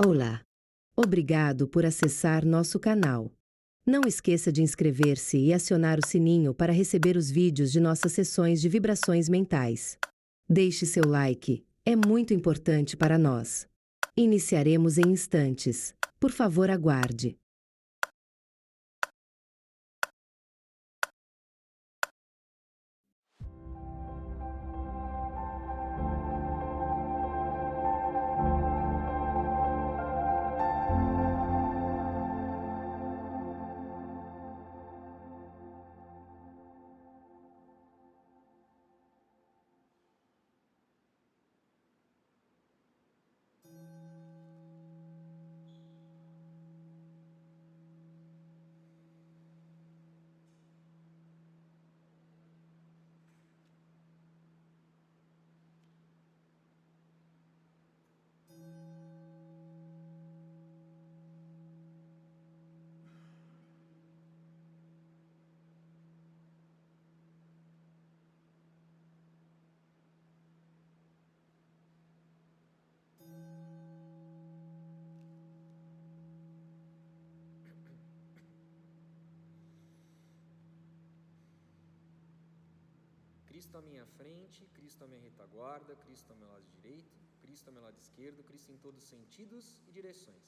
Olá! Obrigado por acessar nosso canal. Não esqueça de inscrever-se e acionar o sininho para receber os vídeos de nossas sessões de vibrações mentais. Deixe seu like, é muito importante para nós. Iniciaremos em instantes. Por favor, aguarde. Cristo à minha frente, Cristo à minha retaguarda, Cristo ao meu lado direito, Cristo ao meu lado esquerdo, Cristo em todos os sentidos e direções.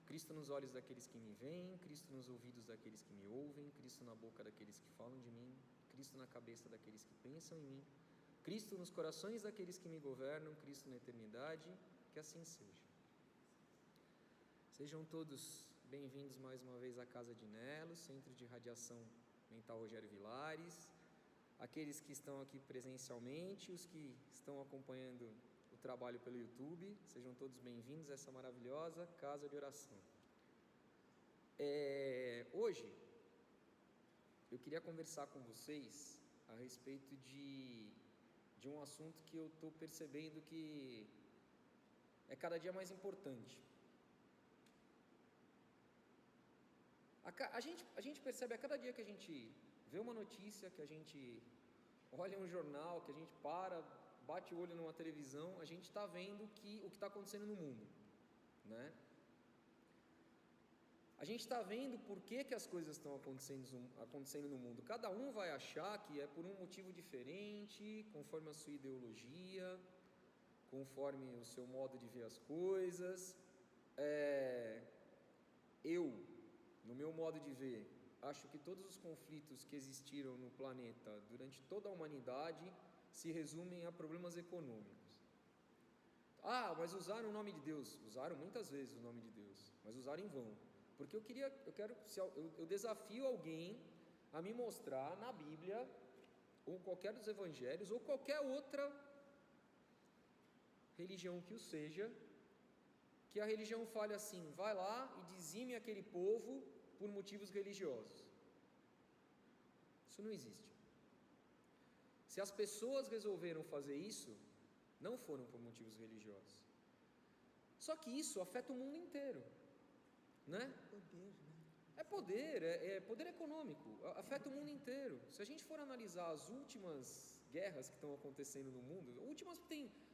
Cristo nos olhos daqueles que me veem, Cristo nos ouvidos daqueles que me ouvem, Cristo na boca daqueles que falam de mim, Cristo na cabeça daqueles que pensam em mim, Cristo nos corações daqueles que me governam, Cristo na eternidade, que assim seja. Sejam todos bem-vindos mais uma vez à Casa de Nelo, Centro de Radiação Mental Rogério Vilares, aqueles que estão aqui presencialmente, os que estão acompanhando o trabalho pelo YouTube, sejam todos bem-vindos a essa maravilhosa casa de oração. Hoje, eu queria conversar com vocês a respeito de um assunto que eu estou percebendo que é cada dia mais importante. A gente percebe a cada dia que a gente vê uma notícia, que a gente olha um jornal, que a gente bate o olho numa televisão, a gente está vendo o que está acontecendo no mundo, né? A gente está vendo por que as coisas estão acontecendo no mundo. Cada um vai achar que é por um motivo diferente, conforme a sua ideologia, conforme o seu modo de ver as coisas. No meu modo de ver, acho que todos os conflitos que existiram no planeta durante toda a humanidade se resumem a problemas econômicos. Mas usaram o nome de Deus. Usaram muitas vezes o nome de Deus, mas usaram em vão. Porque eu desafio alguém a me mostrar na Bíblia, ou qualquer dos evangelhos, ou qualquer outra religião que o seja, que a religião fale assim: vai lá e dizime aquele povo por motivos religiosos. Isso não existe. Se as pessoas resolveram fazer isso, não foram por motivos religiosos. Só que isso afeta o mundo inteiro, né? É poder econômico, afeta o mundo inteiro. Se a gente for analisar as últimas guerras que estão acontecendo no mundo,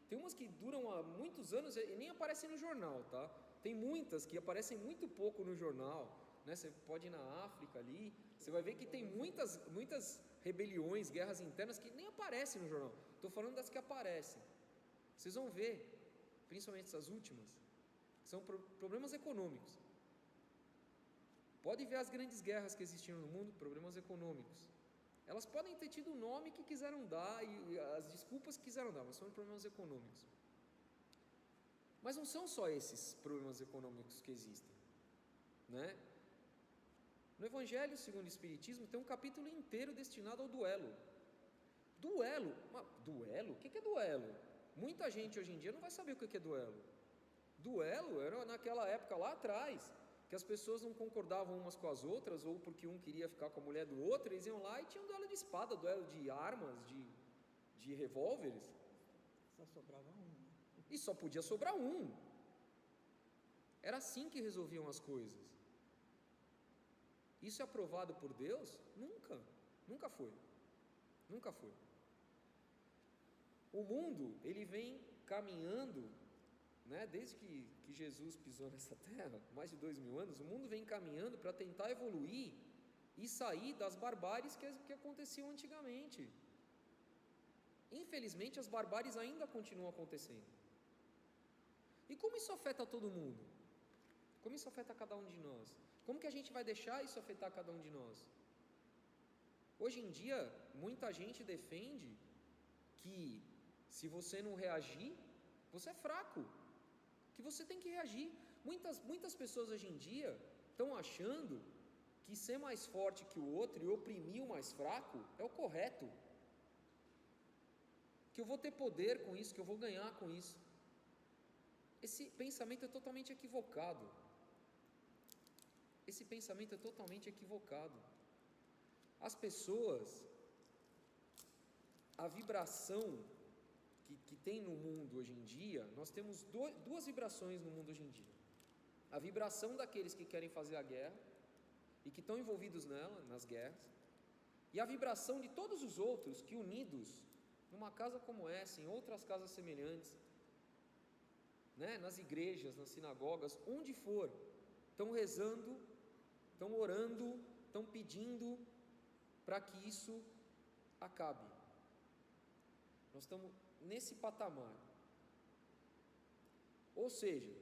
tem umas que duram há muitos anos e nem aparecem no jornal, tá? Tem muitas que aparecem muito pouco no jornal, né? Você pode ir na África ali, você vai ver que tem muitas rebeliões, guerras internas que nem aparecem no jornal. Estou falando das que aparecem. Vocês vão ver, principalmente essas últimas, são problemas econômicos. Pode ver as grandes guerras que existiram no mundo, problemas econômicos. Elas podem ter tido o nome que quiseram dar e as desculpas que quiseram dar, mas são problemas econômicos. Mas não são só esses problemas econômicos que existem, né? No Evangelho segundo o Espiritismo tem um capítulo inteiro destinado ao duelo. Duelo? O que é duelo? Muita gente hoje em dia não vai saber o que é duelo. Duelo era naquela época lá atrás, que as pessoas não concordavam umas com as outras, ou porque um queria ficar com a mulher do outro, eles iam lá e tinham duelo de espada, duelo de armas, de revólveres. Só sobrava um. E só podia sobrar um. Era assim que resolviam as coisas. Isso é aprovado por Deus? Nunca foi. Nunca foi. O mundo, ele vem caminhando né, desde que Jesus pisou nessa terra, mais de 2000 anos, o mundo vem caminhando para tentar evoluir e sair das barbáries que aconteciam antigamente. Infelizmente, as barbáries ainda continuam acontecendo. E como isso afeta todo mundo? Como isso afeta cada um de nós? Como que a gente vai deixar isso afetar cada um de nós? Hoje em dia, muita gente defende que se você não reagir, você é fraco, que você tem que reagir. Muitas pessoas hoje em dia estão achando que ser mais forte que o outro e oprimir o mais fraco é o correto, que eu vou ter poder com isso, que eu vou ganhar com isso. Esse pensamento é totalmente equivocado. Esse pensamento é totalmente equivocado. As pessoas, a vibração que tem no mundo hoje em dia, nós temos duas vibrações no mundo hoje em dia. A vibração daqueles que querem fazer a guerra e que estão envolvidos nela, nas guerras, e a vibração de todos os outros que, unidos numa casa como essa, em outras casas semelhantes, né, nas igrejas, nas sinagogas, onde for, estão rezando, estão orando, estão pedindo para que isso acabe. Nós estamos nesse patamar. Ou seja,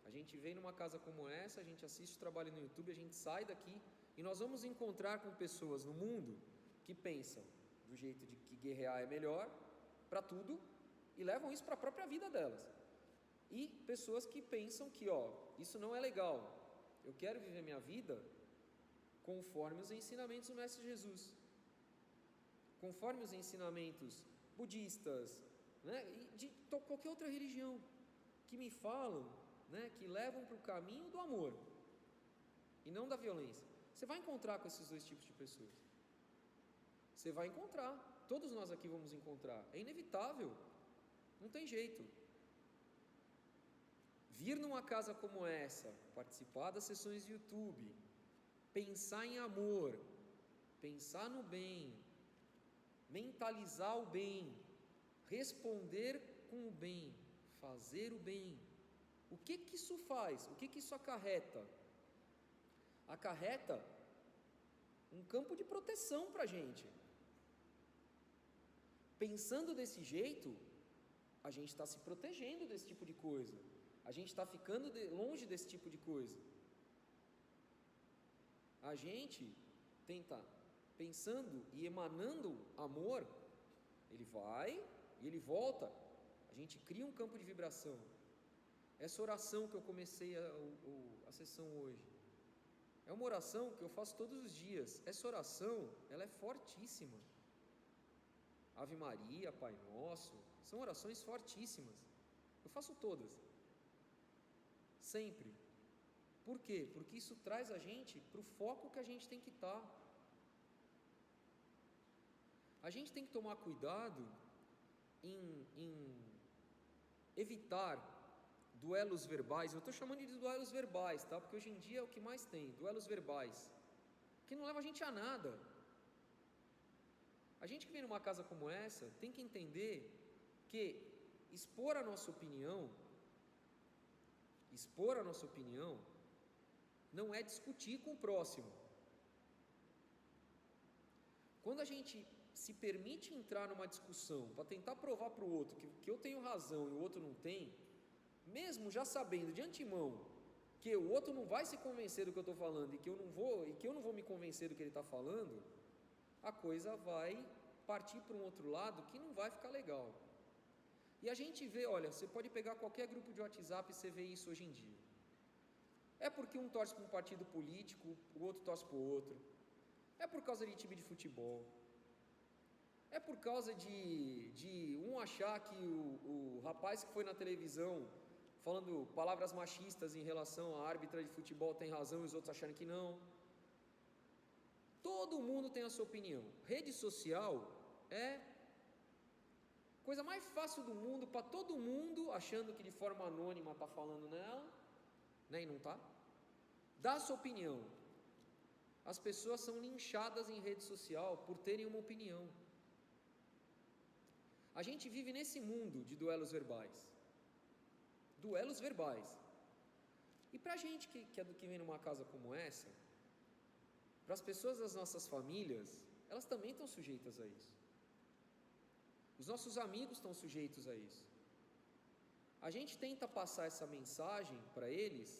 a gente vem numa casa como essa, a gente assiste o trabalho no YouTube, a gente sai daqui e nós vamos encontrar com pessoas no mundo que pensam do jeito de que guerrear é melhor para tudo e levam isso para a própria vida delas. E pessoas que pensam que, isso não é legal, eu quero viver minha vida conforme os ensinamentos do Mestre Jesus, conforme os ensinamentos budistas, né, e de qualquer outra religião, que me falam, né, que levam para o caminho do amor, e não da violência. Você vai encontrar com esses dois tipos de pessoas, você vai encontrar, todos nós aqui vamos encontrar, é inevitável, não tem jeito. Vir numa casa como essa, participar das sessões de YouTube, pensar em amor, pensar no bem, mentalizar o bem, responder com o bem, fazer o bem. O que isso faz? O que isso acarreta? Acarreta um campo de proteção para a gente. Pensando desse jeito, a gente está se protegendo desse tipo de coisa. A gente está ficando longe desse tipo de coisa. A gente tenta, pensando e emanando amor, ele vai e ele volta. A gente cria um campo de vibração. Essa oração que eu comecei a sessão hoje, é uma oração que eu faço todos os dias. Essa oração, ela é fortíssima. Ave Maria, Pai Nosso, são orações fortíssimas. Eu faço todas. Sempre. Por quê? Porque isso traz a gente para o foco que a gente tem que estar. A gente tem que tomar cuidado em evitar duelos verbais. Eu estou chamando de duelos verbais, tá? Porque hoje em dia é o que mais tem, duelos verbais, que não leva a gente a nada. A gente que vem numa casa como essa tem que entender que expor a nossa opinião não é discutir com o próximo. Quando a gente se permite entrar numa discussão para tentar provar para o outro que eu tenho razão e o outro não tem, mesmo já sabendo de antemão que o outro não vai se convencer do que eu estou falando e que eu não vou me convencer do que ele está falando, a coisa vai partir para um outro lado que não vai ficar legal. E a gente vê, olha, você pode pegar qualquer grupo de WhatsApp e você vê isso hoje em dia. É porque um torce para um partido político, o outro torce para o outro. É por causa de time de futebol. É por causa de um achar que o rapaz que foi na televisão falando palavras machistas em relação à árbitra de futebol tem razão e os outros acharem que não. Todo mundo tem a sua opinião. Rede social é coisa mais fácil do mundo para todo mundo, achando que de forma anônima está falando nela, né, e não está. Dá a sua opinião. As pessoas são linchadas em rede social por terem uma opinião. A gente vive nesse mundo de duelos verbais. duelos verbais. E para a gente que vem numa casa como essa, para as pessoas das nossas famílias, elas também estão sujeitas a isso. Os nossos amigos estão sujeitos a isso. A gente tenta passar essa mensagem para eles,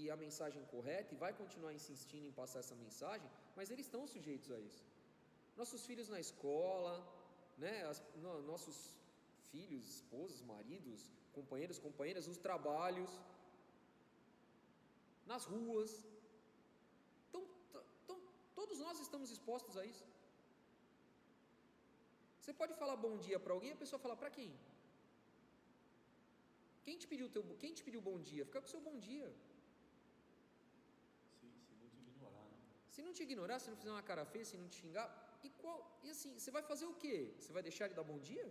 e a mensagem correta, e vai continuar insistindo em passar essa mensagem, mas eles estão sujeitos a isso. Nossos filhos na escola, né, nossos filhos, esposos, maridos, companheiros, companheiras, nos trabalhos, nas ruas. Então, todos nós estamos expostos a isso. Você pode falar bom dia para alguém, a pessoa fala para quem? Quem te pediu bom dia? Fica com o seu bom dia. Se não te ignorar, né? Se não te ignorar, se não fizer uma cara feia, se não te xingar, e assim, você vai fazer o quê? Você vai deixar ele dar bom dia?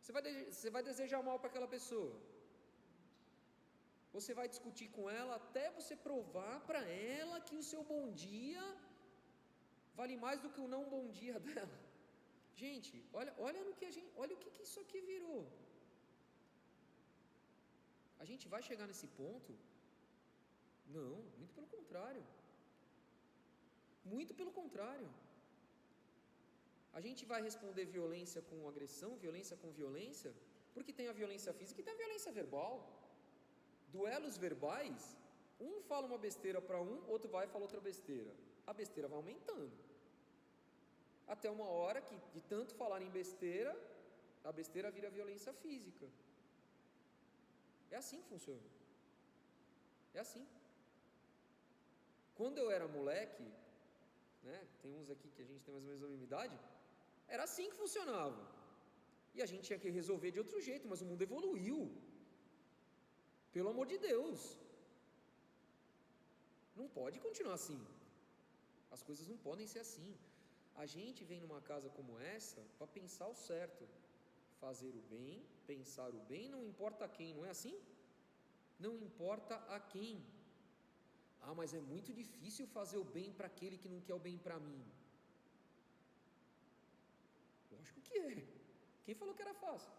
Você vai desejar mal para aquela pessoa? Você vai discutir com ela até você provar para ela que o seu bom dia vale mais do que o não bom dia dela? Gente, olha o que isso aqui virou. A gente vai chegar nesse ponto? Não, muito pelo contrário. Muito pelo contrário. A gente vai responder violência com agressão, violência com violência, porque tem a violência física e tem a violência verbal. Duelos verbais, um fala uma besteira para um, outro vai e fala outra besteira. A besteira vai aumentando. Até uma hora que, de tanto falar em besteira, a besteira vira violência física. É assim que funciona. É assim. Quando eu era moleque, né, tem uns aqui que a gente tem mais ou menos a mesma idade, era assim que funcionava. E a gente tinha que resolver de outro jeito, mas o mundo evoluiu. Pelo amor de Deus. Não pode continuar assim. As coisas não podem ser assim. A gente vem numa casa como essa para pensar o certo. Fazer o bem, pensar o bem, não importa a quem, não é assim? Não importa a quem. Ah, mas é muito difícil fazer o bem para aquele que não quer o bem para mim. Lógico que é. Quem falou que era fácil?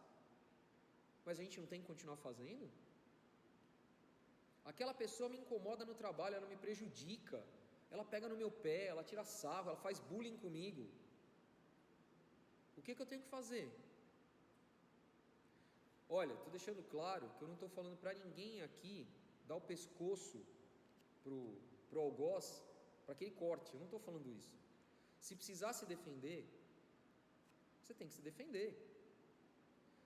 Mas a gente não tem que continuar fazendo? Aquela pessoa me incomoda no trabalho, ela me prejudica, ela pega no meu pé, ela tira sarro, ela faz bullying comigo. O que eu tenho que fazer? Olha, estou deixando claro que eu não estou falando para ninguém aqui dar o pescoço pro algoz, para que ele corte, eu não estou falando isso. Se precisar se defender, você tem que se defender,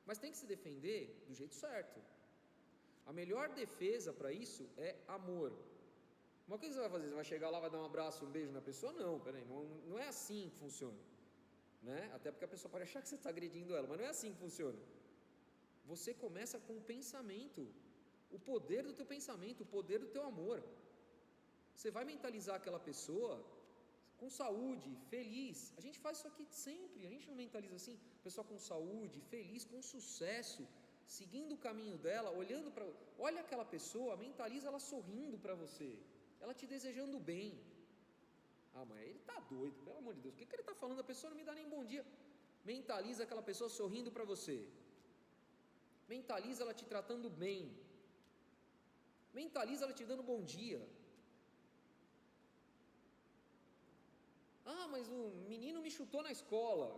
mas tem que se defender do jeito certo. A melhor defesa para isso é amor. Uma coisa que você vai fazer, você vai chegar lá, vai dar um abraço, um beijo na pessoa? Não, peraí, não é assim que funciona, né? Até porque a pessoa pode achar que você está agredindo ela, mas não é assim que funciona. Você começa com o pensamento, o poder do teu pensamento, o poder do teu amor. Você vai mentalizar aquela pessoa com saúde, feliz. A gente faz isso aqui sempre, a gente não mentaliza assim, pessoa com saúde, feliz, com sucesso, seguindo o caminho dela, olhando para... Olha aquela pessoa, mentaliza ela sorrindo para você, ela te desejando bem. Ah, mas ele está doido, pelo amor de Deus, o que ele está falando? A pessoa não me dá nem bom dia. Mentaliza aquela pessoa sorrindo para você. Mentaliza ela te tratando bem. Mentaliza ela te dando bom dia. Ah, mas o menino me chutou na escola.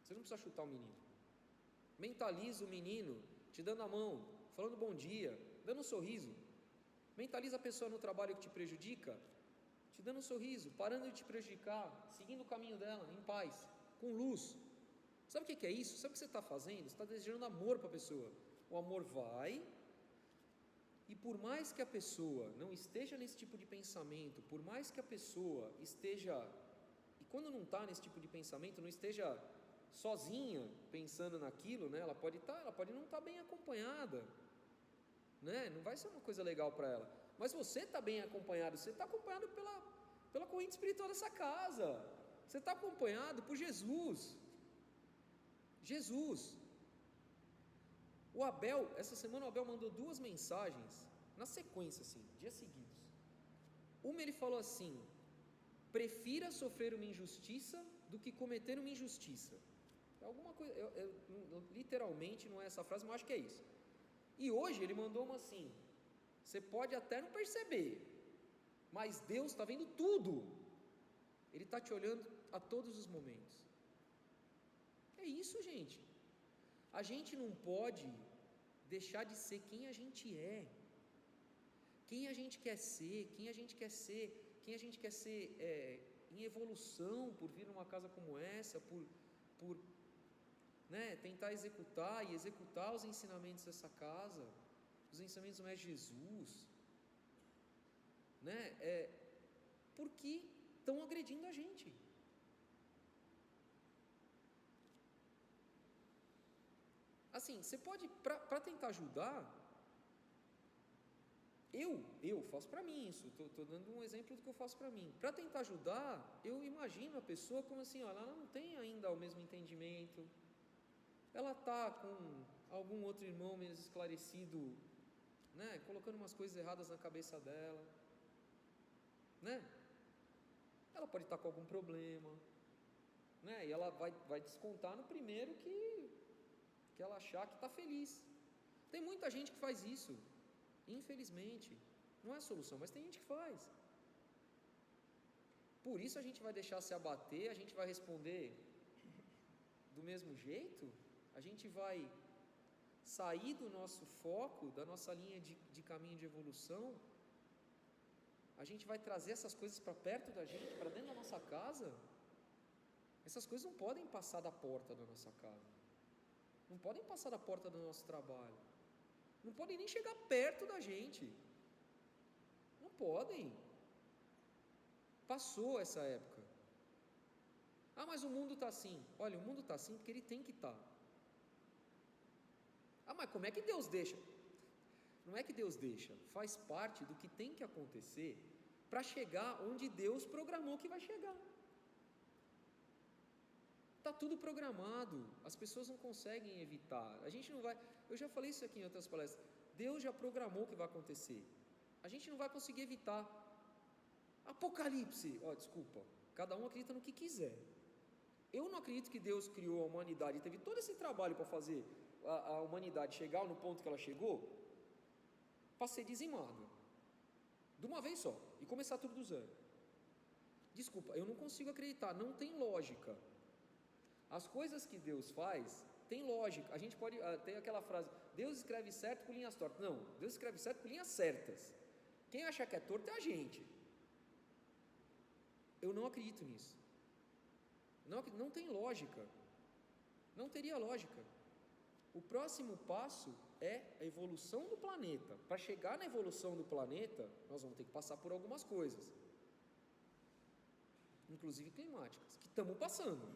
Você não precisa chutar o menino. Mentaliza o menino te dando a mão, falando bom dia, dando um sorriso. Mentaliza a pessoa no trabalho que te prejudica, te dando um sorriso, parando de te prejudicar, seguindo o caminho dela, em paz, com luz. Sabe o que é isso? Sabe o que você está fazendo? Você está desejando amor para a pessoa. O amor vai, e por mais que a pessoa não esteja nesse tipo de pensamento, por mais que a pessoa esteja, e quando não está nesse tipo de pensamento, não esteja sozinha pensando naquilo, né? Ela pode não estar bem acompanhada, né? Não vai ser uma coisa legal para ela, mas você está bem acompanhado, você está acompanhado pela corrente espiritual dessa casa, você está acompanhado por Jesus. O Abel, essa semana o Abel mandou 2 mensagens, na sequência assim, dias seguidos. Uma ele falou assim: prefira sofrer uma injustiça do que cometer uma injustiça. Alguma coisa, literalmente não é essa frase, mas eu acho que é isso. E hoje ele mandou uma assim: você pode até não perceber, mas Deus está vendo tudo, Ele está te olhando a todos os momentos. É isso, gente. A gente não pode deixar de ser quem a gente é, quem a gente quer ser, quem a gente quer ser em evolução por vir numa casa como essa, por tentar executar os ensinamentos dessa casa, os ensinamentos do Mestre Jesus, porque estão agredindo a gente. Assim, você pode, para tentar ajudar, eu faço para mim isso, estou dando um exemplo do que eu faço para mim. Para tentar ajudar, eu imagino a pessoa como assim, ela não tem ainda o mesmo entendimento, ela está com algum outro irmão menos esclarecido, colocando umas coisas erradas na cabeça dela, ela pode estar com algum problema, e ela vai descontar no primeiro que ela achar que está feliz. Tem muita gente que faz isso, infelizmente. Não é a solução, mas tem gente que faz. Por isso a gente vai deixar se abater, a gente vai responder do mesmo jeito, a gente vai sair do nosso foco, da nossa linha de caminho de evolução, a gente vai trazer essas coisas para perto da gente, para dentro da nossa casa. Essas coisas não podem passar da porta da nossa casa, não podem passar da porta do nosso trabalho, não podem nem chegar perto da gente, não podem. Passou essa época. Mas o mundo está assim. Olha, o mundo está assim porque ele tem que estar. Mas como é que Deus deixa? Não é que Deus deixa, faz parte do que tem que acontecer para chegar onde Deus programou que vai chegar. Está tudo programado, as pessoas não conseguem evitar. A gente não vai, eu já falei isso aqui em outras palestras, Deus já programou o que vai acontecer, a gente não vai conseguir evitar. Apocalipse, desculpa, cada um acredita no que quiser. Eu não acredito que Deus criou a humanidade e teve todo esse trabalho para fazer a humanidade chegar no ponto que ela chegou, para ser dizimada, de uma vez só, e começar tudo do zero. Desculpa, eu não consigo acreditar, não tem lógica. As coisas que Deus faz, tem lógica. A gente pode ter aquela frase, Deus escreve certo com linhas tortas. Não, Deus escreve certo com linhas certas. Quem acha que é torto é a gente. Eu não acredito nisso. Não tem lógica. Não teria lógica. O próximo passo é a evolução do planeta. Para chegar na evolução do planeta, nós vamos ter que passar por algumas coisas, inclusive climáticas, que estamos passando.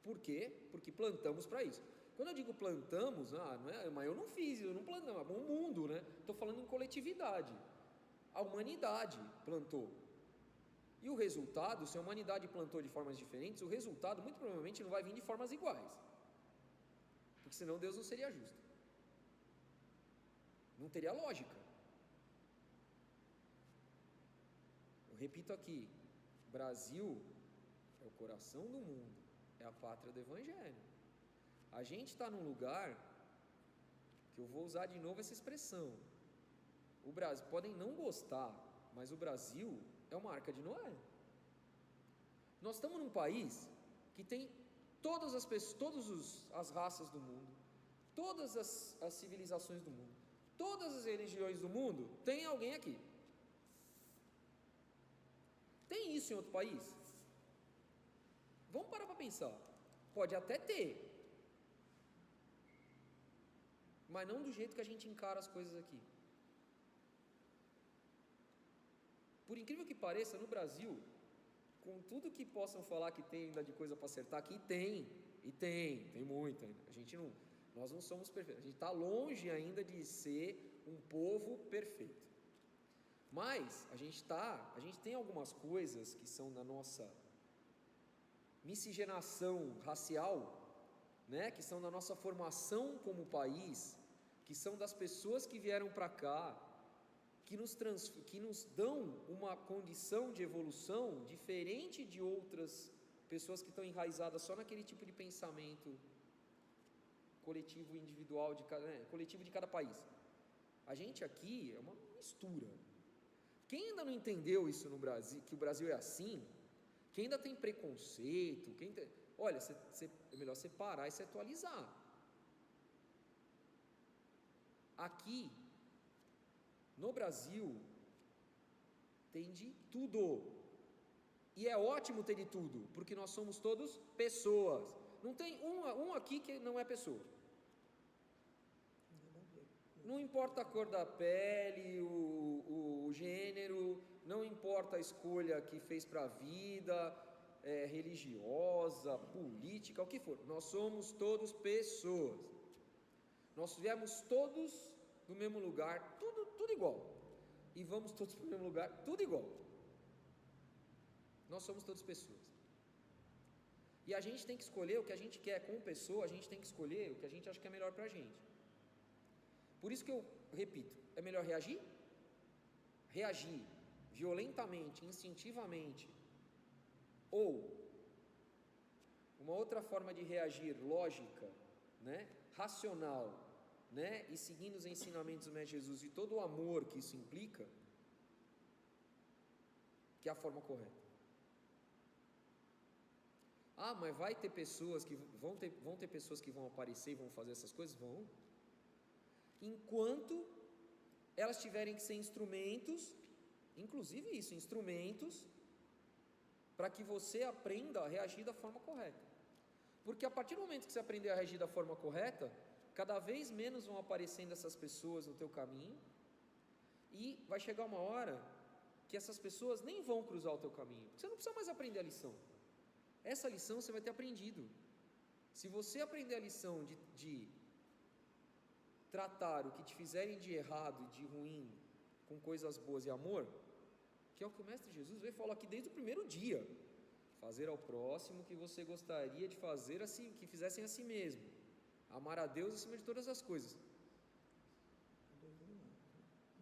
Por quê? Porque plantamos para isso. Quando eu digo plantamos, mas eu não fiz, eu não plantei, o mundo, estou falando em coletividade. A humanidade plantou. E o resultado, se a humanidade plantou de formas diferentes, o resultado muito provavelmente não vai vir de formas iguais. Porque senão Deus não seria justo. Não teria lógica. Eu repito aqui, Brasil é o coração do mundo, é a pátria do Evangelho. A gente está num lugar, que eu vou usar de novo essa expressão, o Brasil, podem não gostar, mas o Brasil é uma arca de Noé. Nós estamos num país que tem todas as pessoas, todas as raças do mundo, todas as civilizações do mundo, todas as religiões do mundo, tem alguém aqui. Tem isso em outro país? Vamos parar para pensar. Pode até ter, mas não do jeito que a gente encara as coisas aqui. Por incrível que pareça, no Brasil, com tudo que possam falar que tem ainda de coisa para acertar aqui, tem muito ainda. Nós não somos perfeitos, a gente está longe ainda de ser um povo perfeito. Mas a gente tem algumas coisas que são da nossa miscigenação racial, que são da nossa formação como país, que são das pessoas que vieram para cá, que nos dão uma condição de evolução diferente de outras pessoas que estão enraizadas só naquele tipo de pensamento coletivo individual, coletivo de cada país. A gente aqui é uma mistura. Quem ainda não entendeu isso no Brasil, que o Brasil é assim, quem ainda tem preconceito, olha, é melhor você parar e se atualizar. Aqui, no Brasil, tem de tudo. E é ótimo ter de tudo, porque nós somos todos pessoas. Não tem um aqui que não é pessoa. Não importa a cor da pele, o gênero, não importa a escolha que fez para a vida, religiosa, política, o que for. Nós somos todos pessoas. Nós viemos todos do mesmo lugar, tudo igual. E vamos todos para o mesmo lugar, tudo igual. Nós somos todos pessoas. E a gente tem que escolher o que a gente quer como pessoa, a gente tem que escolher o que a gente acha que é melhor para a gente. Por isso que eu repito, é melhor reagir? Reagir violentamente, instintivamente, ou uma outra forma de reagir lógica, racional, e seguindo os ensinamentos do Mestre Jesus e todo o amor que isso implica, que é a forma correta. Ah, mas vai ter pessoas que vão ter pessoas que vão aparecer e vão fazer essas coisas? Vão. Enquanto elas tiverem que ser instrumentos, inclusive isso, instrumentos para que você aprenda a reagir da forma correta. Porque a partir do momento que você aprender a reagir da forma correta, cada vez menos vão aparecendo essas pessoas no teu caminho, e vai chegar uma hora que essas pessoas nem vão cruzar o teu caminho, você não precisa mais aprender a lição. Essa lição você vai ter aprendido. Se você aprender a lição de tratar o que te fizerem de errado e de ruim com coisas boas e amor, que é o que o Mestre Jesus veio falar aqui desde o primeiro dia: fazer ao próximo o que você gostaria de fazer assim, que fizessem a si mesmo, amar a Deus acima de todas as coisas.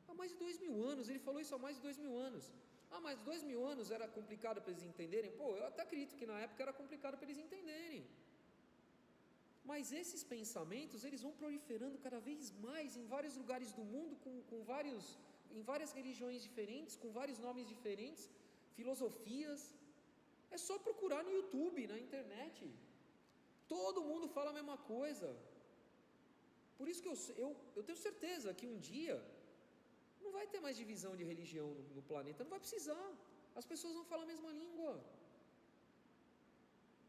Há mais de 2000 anos, ele falou isso há mais de 2000 anos. Ah, mas 2000 anos era complicado para eles entenderem? Pô, eu até acredito que na época era complicado para eles entenderem. Mas esses pensamentos, eles vão proliferando cada vez mais em vários lugares do mundo, em várias religiões diferentes, com vários nomes diferentes, filosofias. É só procurar no YouTube, na internet. Todo mundo fala a mesma coisa. Por isso que eu tenho certeza que um dia não vai ter mais divisão de religião no planeta, não vai precisar. As pessoas vão falar a mesma língua.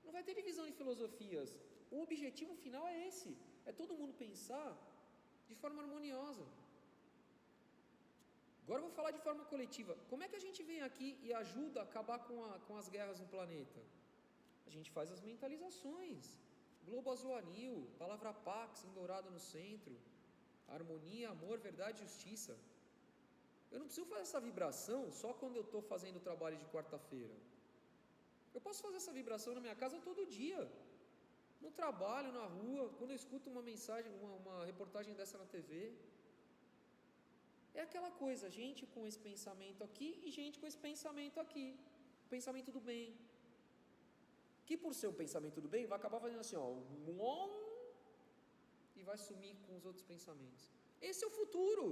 Não vai ter divisão de filosofias. O objetivo final é esse, é todo mundo pensar de forma harmoniosa. Agora eu vou falar de forma coletiva. Como é que a gente vem aqui e ajuda a acabar com as guerras no planeta? A gente faz as mentalizações. Globo azul anil, palavra pax em dourado no centro, harmonia, amor, verdade e justiça. Eu não preciso fazer essa vibração só quando eu estou fazendo o trabalho de quarta-feira. Eu posso fazer essa vibração na minha casa todo dia, no trabalho, na rua, quando eu escuto uma mensagem, uma reportagem dessa na TV. É aquela coisa, gente com esse pensamento aqui e gente com esse pensamento aqui, pensamento do bem, que por ser um pensamento do bem vai acabar fazendo assim, e vai sumir com os outros pensamentos. Esse é o futuro.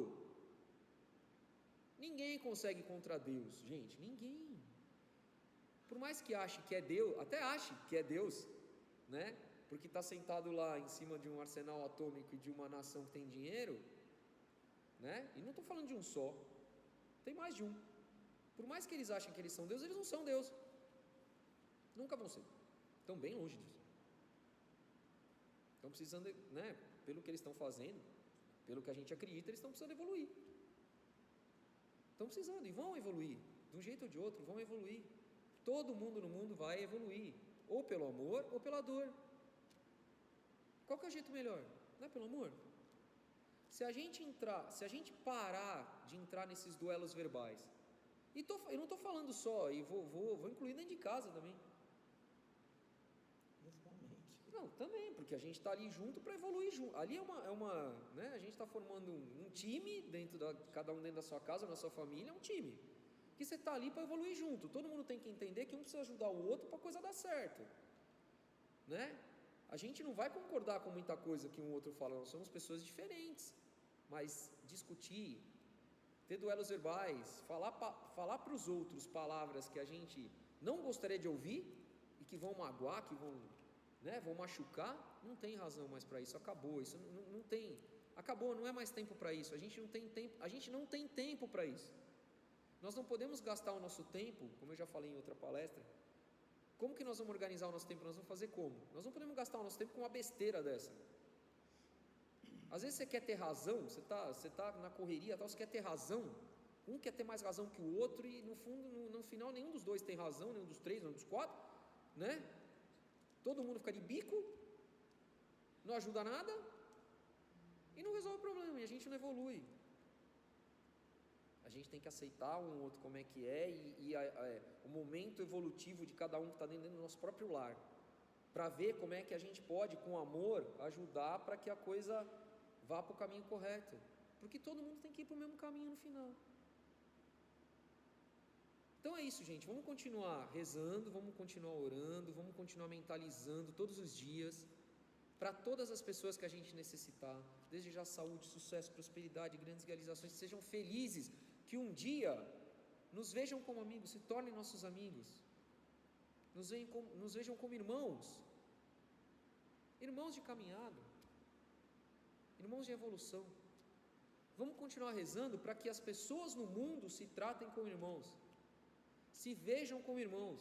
Ninguém consegue contra Deus, gente, ninguém. Por mais que ache que é Deus, até ache que é Deus, porque está sentado lá em cima de um arsenal atômico e de uma nação que tem dinheiro, e não estou falando de um só, tem mais de um. Por mais que eles achem que eles são Deus, eles não são Deus, nunca vão ser, estão bem longe disso. Estão precisando, pelo que eles estão fazendo, pelo que a gente acredita, eles estão precisando evoluir. Estão precisando e vão evoluir, de um jeito ou de outro, vão evoluir. Todo mundo no mundo vai evoluir, ou pelo amor ou pela dor. Qual que é o jeito melhor? Não é pelo amor? Se a gente parar de entrar nesses duelos verbais, eu não estou falando só, e vou incluir dentro de casa também. Não, também, porque a gente está ali junto para evoluir junto. Ali a gente está formando um time, cada um dentro da sua casa, na sua família, é um time. que você está ali para evoluir junto. Todo mundo tem que entender que um precisa ajudar o outro para a coisa dar certo, né? A gente não vai concordar com muita coisa que um outro fala, nós somos pessoas diferentes, mas discutir, ter duelos verbais, falar para os outros palavras que a gente não gostaria de ouvir e que vão magoar, que vão machucar, não tem razão mais para isso, acabou, isso não tem, acabou, não é mais tempo para isso, a gente não tem tempo para isso. Nós não podemos gastar o nosso tempo, como eu já falei em outra palestra. Como que nós vamos organizar o nosso tempo? Nós vamos fazer como? Nós não podemos gastar o nosso tempo com uma besteira dessa. Às vezes você quer ter razão, você tá na correria, você quer ter razão, um quer ter mais razão que o outro e no fundo, no final, nenhum dos dois tem razão, nenhum dos três, nenhum dos quatro, né? Todo mundo fica de bico, não ajuda nada e não resolve o problema, e a gente não evolui. A gente tem que aceitar um outro como é que é e o momento evolutivo de cada um que está dentro do nosso próprio lar, para ver como é que a gente pode, com amor, ajudar para que a coisa vá para o caminho correto, porque todo mundo tem que ir para o mesmo caminho no final. Então é isso, gente, vamos continuar rezando, vamos continuar orando, vamos continuar mentalizando todos os dias, para todas as pessoas que a gente necessitar, desde já saúde, sucesso, prosperidade, grandes realizações, que sejam felizes, que um dia nos vejam como amigos, se tornem nossos amigos, nos vejam como irmãos de caminhada, irmãos de evolução. Vamos continuar rezando para que as pessoas no mundo se tratem como irmãos, se vejam como irmãos,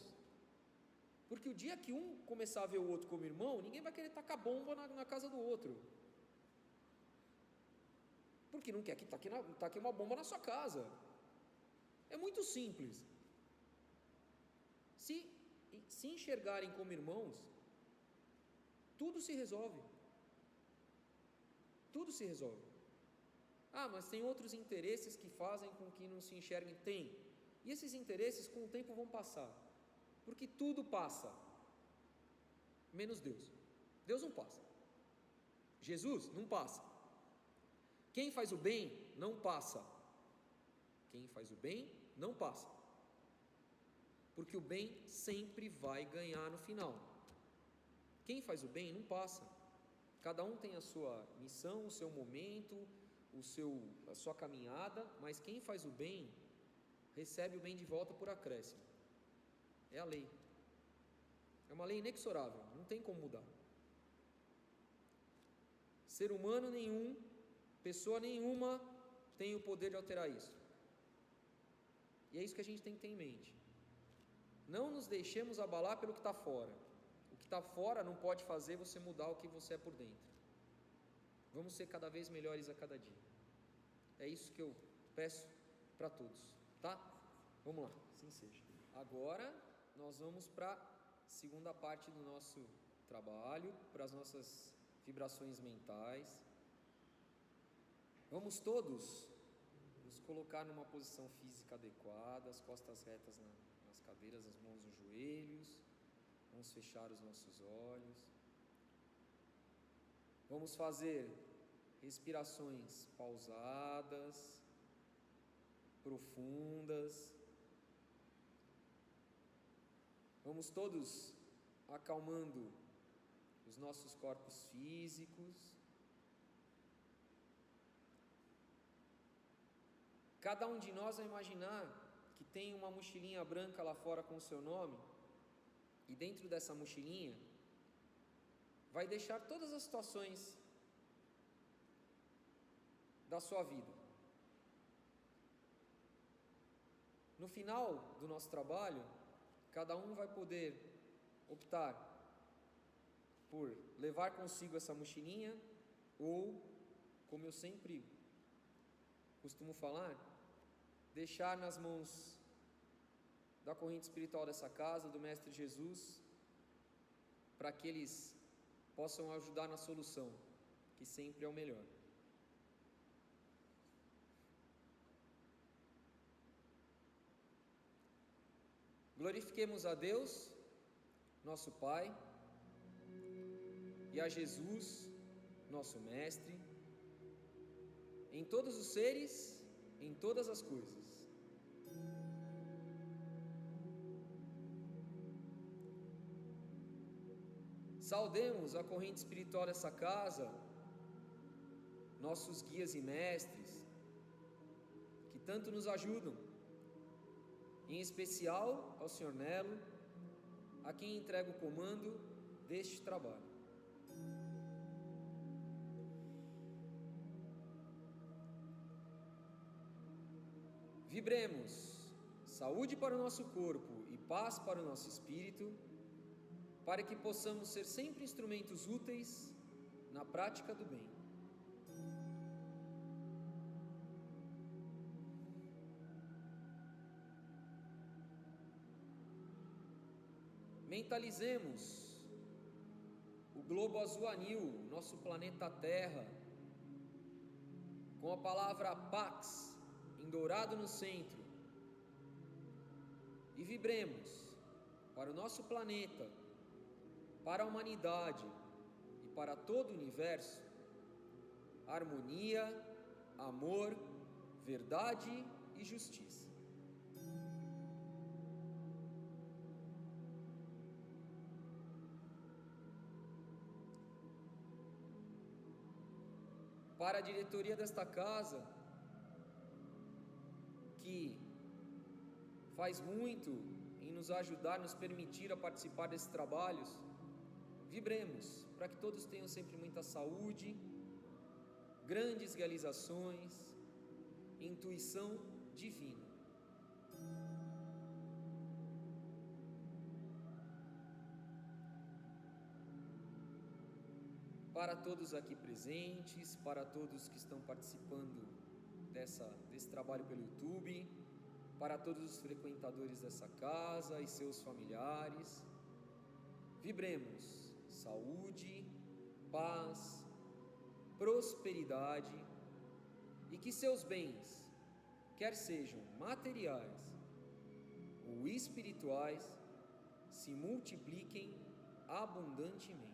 porque o dia que um começar a ver o outro como irmão, ninguém vai querer tacar bomba na casa do outro, porque não quer que taque uma bomba na sua casa. É muito simples. Se enxergarem como irmãos, tudo se resolve. Tudo se resolve. Ah, mas tem outros interesses que fazem com que não se enxerguem. Tem. E esses interesses com o tempo vão passar, porque tudo passa, menos Deus. Deus não passa. Jesus não passa. Quem faz o bem não passa. Quem faz o bem não passa, porque o bem sempre vai ganhar no final. Quem faz o bem não passa. Cada um tem a sua missão, o seu momento, a sua caminhada, mas quem faz o bem recebe o bem de volta por acréscimo. É a lei. É uma lei inexorável, não tem como mudar. Ser humano nenhum, pessoa nenhuma tem o poder de alterar isso. E é isso que a gente tem que ter em mente. Não nos deixemos abalar pelo que está fora. O que está fora não pode fazer você mudar o que você é por dentro. Vamos ser cada vez melhores a cada dia. É isso que eu peço para todos, tá? Vamos lá, assim seja. Agora nós vamos para a segunda parte do nosso trabalho, para as nossas vibrações mentais. Vamos todos nos colocar numa posição física adequada, as costas retas nas cadeiras, as mãos nos joelhos. Vamos fechar os nossos olhos. Vamos fazer respirações pausadas, profundas. Vamos todos acalmando os nossos corpos físicos. Cada um de nós vai imaginar que tem uma mochilinha branca lá fora com o seu nome, e dentro dessa mochilinha vai deixar todas as situações da sua vida. No final do nosso trabalho, cada um vai poder optar por levar consigo essa mochilinha ou, como eu sempre costumo falar, deixar nas mãos da corrente espiritual dessa casa, do Mestre Jesus, para que eles possam ajudar na solução, que sempre é o melhor. Glorifiquemos a Deus, nosso Pai, e a Jesus, nosso Mestre, em todos os seres, em todas as coisas. Saudemos a corrente espiritual dessa casa, nossos guias e mestres, que tanto nos ajudam, em especial ao Sr. Nelo, a quem entrego o comando deste trabalho. Vibremos saúde para o nosso corpo e paz para o nosso espírito, para que possamos ser sempre instrumentos úteis na prática do bem. Mentalizemos o globo azul anil, nosso planeta Terra, com a palavra Pax em dourado no centro, e vibremos para o nosso planeta, para a humanidade e para todo o universo, harmonia, amor, verdade e justiça. Para a diretoria desta casa, que faz muito em nos ajudar, nos permitir a participar desses trabalhos, vibremos para que todos tenham sempre muita saúde, grandes realizações, intuição divina. Para todos aqui presentes, para todos que estão participando desse trabalho pelo YouTube, para todos os frequentadores dessa casa e seus familiares, vibremos saúde, paz, prosperidade e que seus bens, quer sejam materiais ou espirituais, se multipliquem abundantemente.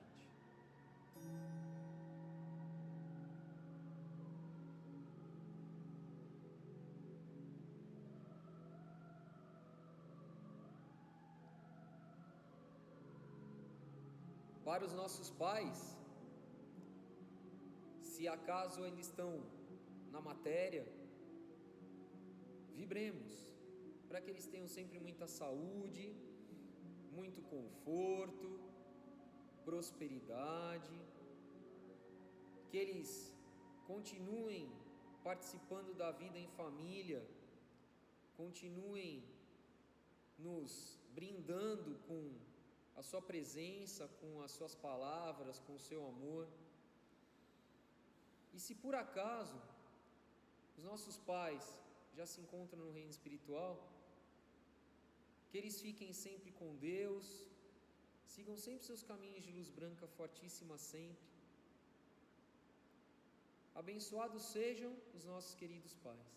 Para os nossos pais, se acaso ainda estão na matéria, vibremos para que eles tenham sempre muita saúde, muito conforto, prosperidade, que eles continuem participando da vida em família, continuem nos brindando com a sua presença, com as suas palavras, com o seu amor. E se por acaso os nossos pais já se encontram no reino espiritual, que eles fiquem sempre com Deus, sigam sempre seus caminhos de luz branca fortíssima sempre. Abençoados sejam os nossos queridos pais.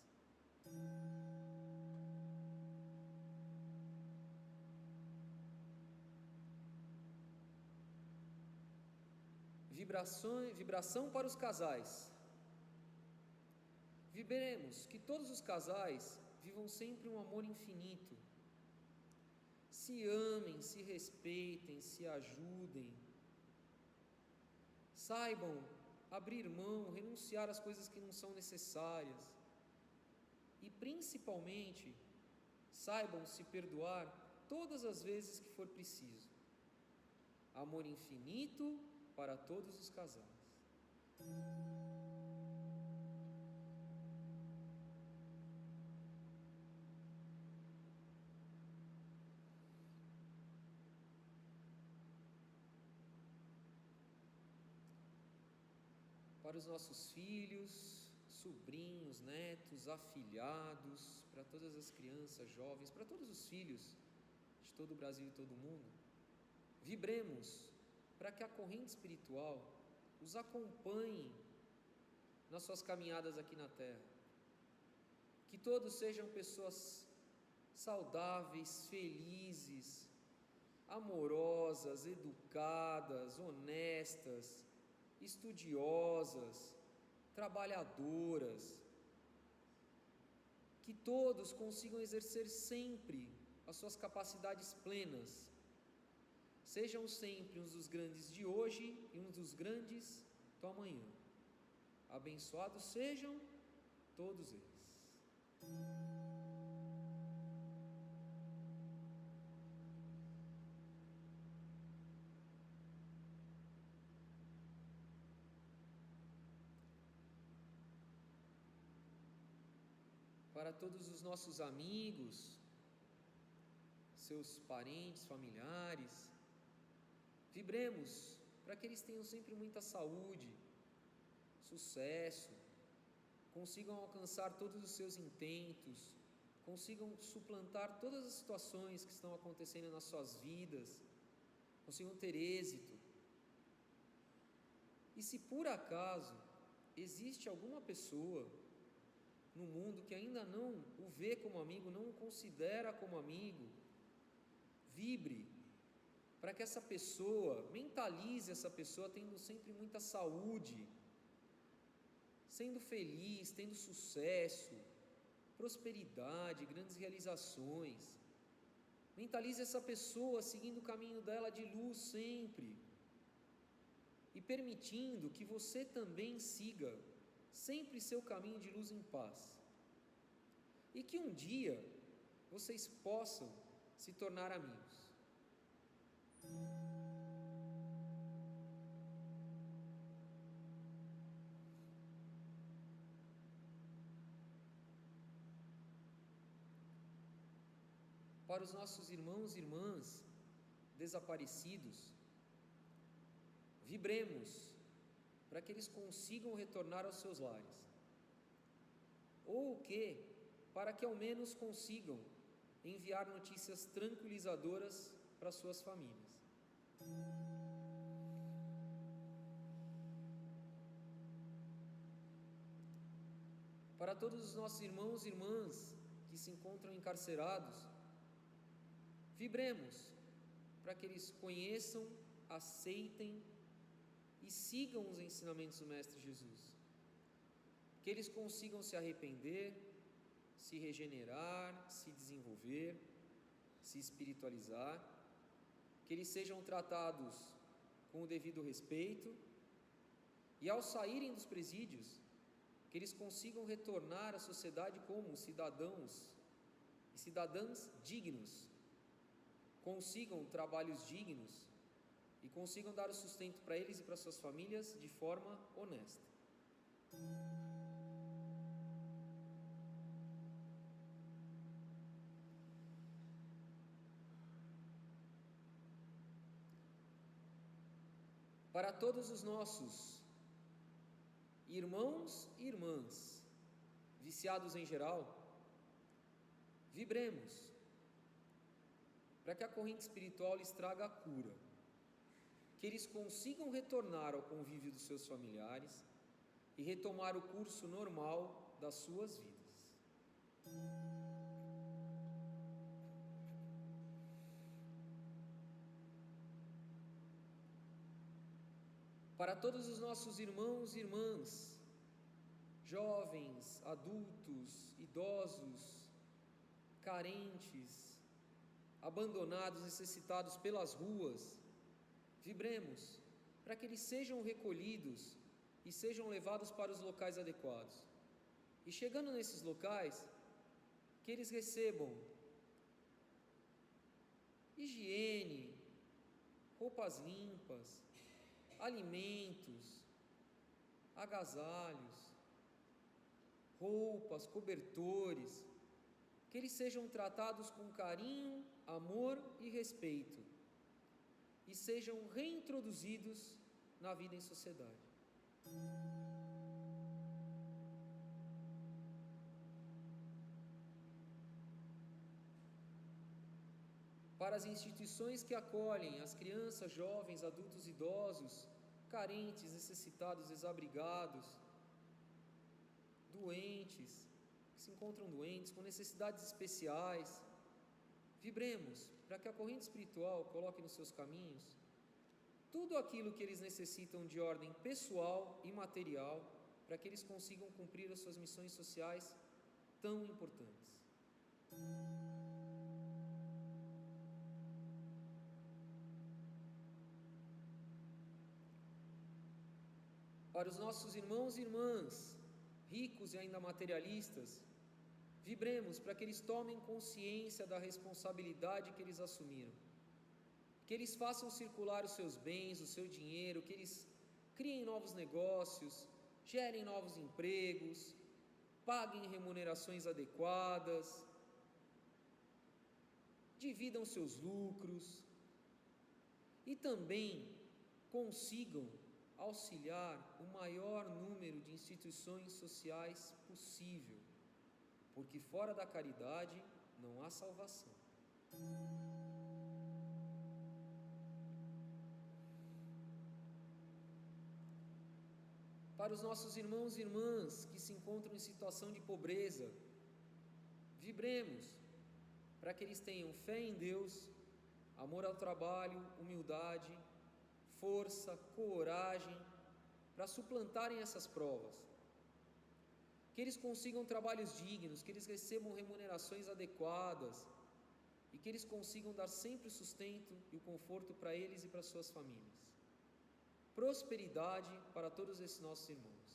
Vibração para os casais. Vibremos que todos os casais vivam sempre um amor infinito. Se amem, se respeitem, se ajudem. Saibam abrir mão, renunciar às coisas que não são necessárias. E principalmente, saibam se perdoar todas as vezes que for preciso. Amor infinito para todos os casais. Para os nossos filhos, sobrinhos, netos, afilhados, para todas as crianças, jovens, para todos os filhos de todo o Brasil e todo o mundo, vibremos para que a corrente espiritual os acompanhe nas suas caminhadas aqui na Terra. Que todos sejam pessoas saudáveis, felizes, amorosas, educadas, honestas, estudiosas, trabalhadoras. Que todos consigam exercer sempre as suas capacidades plenas, sejam sempre uns dos grandes de hoje e uns dos grandes do amanhã. Abençoados sejam todos eles. Para todos os nossos amigos, seus parentes, familiares, vibremos para que eles tenham sempre muita saúde, sucesso, consigam alcançar todos os seus intentos, consigam suplantar todas as situações que estão acontecendo nas suas vidas, consigam ter êxito. E se por acaso existe alguma pessoa no mundo que ainda não o vê como amigo, não o considera como amigo, vibre para que essa pessoa, mentalize essa pessoa tendo sempre muita saúde, sendo feliz, tendo sucesso, prosperidade, grandes realizações. Mentalize essa pessoa seguindo o caminho dela de luz sempre e permitindo que você também siga sempre seu caminho de luz em paz, e que um dia vocês possam se tornar amigos. Para os nossos irmãos e irmãs desaparecidos, vibremos para que eles consigam retornar aos seus lares, ou para que ao menos consigam enviar notícias tranquilizadoras para suas famílias. Para todos os nossos irmãos e irmãs que se encontram encarcerados, vibremos para que eles conheçam, aceitem e sigam os ensinamentos do Mestre Jesus, que eles consigam se arrepender, se regenerar, se desenvolver, se espiritualizar, que eles sejam tratados com o devido respeito e, ao saírem dos presídios, que eles consigam retornar à sociedade como cidadãos e cidadãs dignos, consigam trabalhos dignos e consigam dar o sustento para eles e para suas famílias de forma honesta. Para todos os nossos irmãos e irmãs viciados em geral, vibremos para que a corrente espiritual lhes traga a cura, que eles consigam retornar ao convívio dos seus familiares e retomar o curso normal das suas vidas. Para todos os nossos irmãos e irmãs, jovens, adultos, idosos, carentes, abandonados, necessitados pelas ruas, vibremos para que eles sejam recolhidos e sejam levados para os locais adequados. E chegando nesses locais, que eles recebam higiene, roupas limpas, alimentos, agasalhos, roupas, cobertores, que eles sejam tratados com carinho, amor e respeito e sejam reintroduzidos na vida em sociedade. Para as instituições que acolhem as crianças, jovens, adultos, idosos, carentes, necessitados, desabrigados, doentes, que se encontram doentes, com necessidades especiais, vibremos para que a corrente espiritual coloque nos seus caminhos tudo aquilo que eles necessitam de ordem pessoal e material, para que eles consigam cumprir as suas missões sociais tão importantes. Para os nossos irmãos e irmãs, ricos e ainda materialistas, vibremos para que eles tomem consciência da responsabilidade que eles assumiram, que eles façam circular os seus bens, o seu dinheiro, que eles criem novos negócios, gerem novos empregos, paguem remunerações adequadas, dividam seus lucros e também consigam auxiliar o maior número de instituições sociais possível, porque fora da caridade não há salvação. Para os nossos irmãos e irmãs que se encontram em situação de pobreza, vibremos para que eles tenham fé em Deus, amor ao trabalho, humildade, força, coragem, para suplantarem essas provas. Que eles consigam trabalhos dignos, que eles recebam remunerações adequadas e que eles consigam dar sempre o sustento e o conforto para eles e para suas famílias. Prosperidade para todos esses nossos irmãos.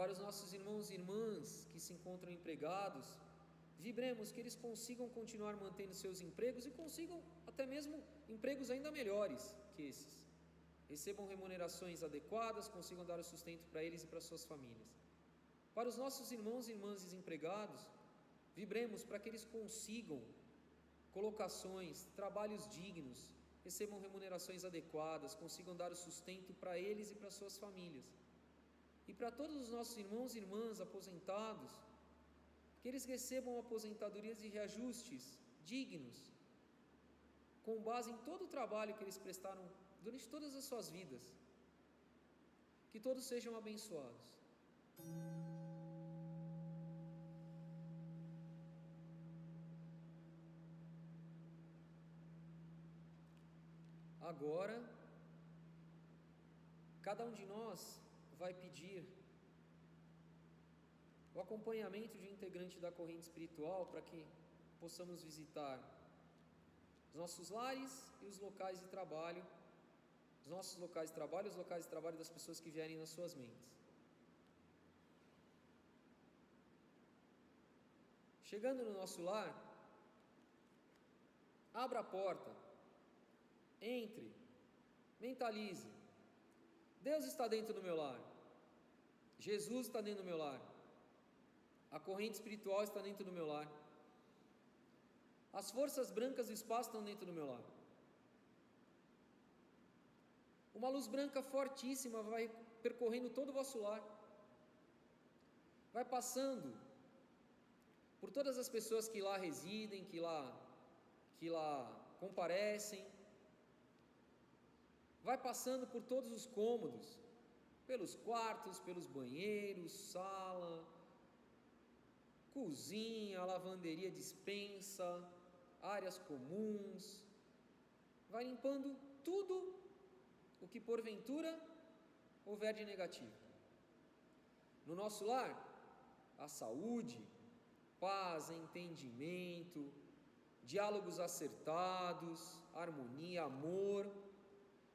Para os nossos irmãos e irmãs que se encontram empregados, vibremos que eles consigam continuar mantendo seus empregos e consigam até mesmo empregos ainda melhores que esses. Recebam remunerações adequadas, consigam dar o sustento para eles e para suas famílias. Para os nossos irmãos e irmãs desempregados, vibremos para que eles consigam colocações, trabalhos dignos, recebam remunerações adequadas, consigam dar o sustento para eles e para suas famílias. E para todos os nossos irmãos e irmãs aposentados, que eles recebam aposentadorias e reajustes dignos, com base em todo o trabalho que eles prestaram durante todas as suas vidas. Que todos sejam abençoados. Agora, cada um de nós vai pedir o acompanhamento de um integrante da corrente espiritual para que possamos visitar os nossos lares e os locais de trabalho, os nossos locais de trabalho, os locais de trabalho das pessoas que vierem nas suas mentes. Chegando no nosso lar, abra a porta, entre, mentalize: Deus está dentro do meu lar, Jesus está dentro do meu lar, a corrente espiritual está dentro do meu lar, as forças brancas do espaço estão dentro do meu lar. Uma luz branca fortíssima vai percorrendo todo o vosso lar, vai passando por todas as pessoas que lá residem, que lá comparecem, vai passando por todos os cômodos, pelos quartos, pelos banheiros, sala, cozinha, lavanderia, despensa, áreas comuns, vai limpando tudo o que porventura houver de negativo. No nosso lar, a saúde, paz, entendimento, diálogos acertados, harmonia, amor